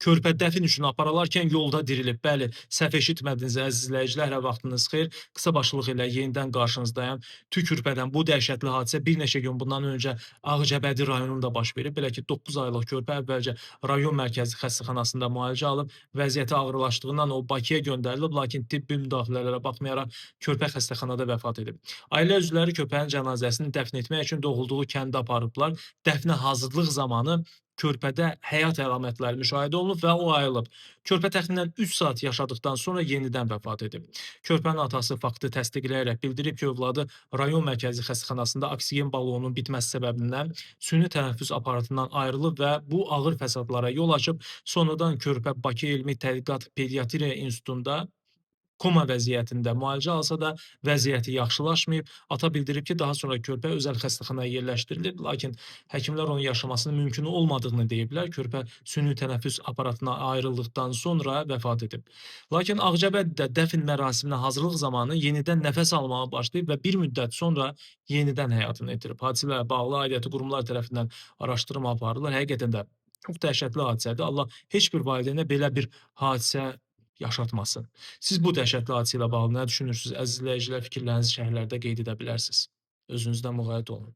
körpə dəfn üçün aparalarkən yolda dirilib. Bəli, səhv eşitmədiniz əziz izləyicilər, hər vaxtınız xeyir. Qısa başlıq ilə yenidən qarşınızdayım. Tükürpədən bu dəhşətli hadisə bir neçə gün bundan öncə Ağcabədi rayonunda baş verib. Belə ki, 9 aylıq körpə əvvəlcə rayon mərkəzi xəstəxanasında müalicə alıb, vəziyyəti ağırlaşdığından o Bakıya göndərilib, lakin tibbi müdaxilələrə baxmayaraq körpə xəstəxanada vəfat edib. Ailə üzvləri körpənin cənazəsini dəfn etmək üçün doğulduğu kəndə aparıblar. Dəfnə hazırlıq zamanı körpədə həyat əlamətləri müşahidə olunub və o ayılıb. Körpə təxminən 3 saat yaşadıktan sonra yenidən vəfat edib. Körpənin atası faktı təsdiqləyərək bildirib ki, övladı rayon mərkəzi xəstəxanasında oksigen balonunun bitməsi səbəbindən süni tənəffüs aparatından ayrılıb və bu ağır fəsadlara yol açıb. Sonradan körpə Bakı Elmi Tədqiqat Pediatriya İnstitutunda koma vəziyyətində müalicə alsa da vəziyyəti yaxşılaşmayıb. Ata bildirib ki, daha sonra körpə özəl xəstəxanaya yerləşdirilib, lakin həkimlər onun yaşamasının mümkün olmadığını deyiblər. Körpə süni tənəffüs aparatına ayrıldıqdan sonra vəfat edib. Lakin Ağcabədidə dəfn mərasiminə hazırlıq zamanı yenidən nəfəs almağa başlayıb və bir müddət sonra yenidən həyatını itirib. Hadisə ilə bağlı aidiyyatı qurumlar tərəfindən araşdırma aparılır. Həqiqətən də çox dəhşətli hadisədir. Allah heç bir valideynə belə bir hadisə yaşatmasın. Siz bu dəhşətli hadisə ilə bağlı nə düşünürsünüz? Əziz izləyicilər, fikirlərinizi şərhlərdə qeyd edə bilərsiniz. Özünüzdən müğayət olun.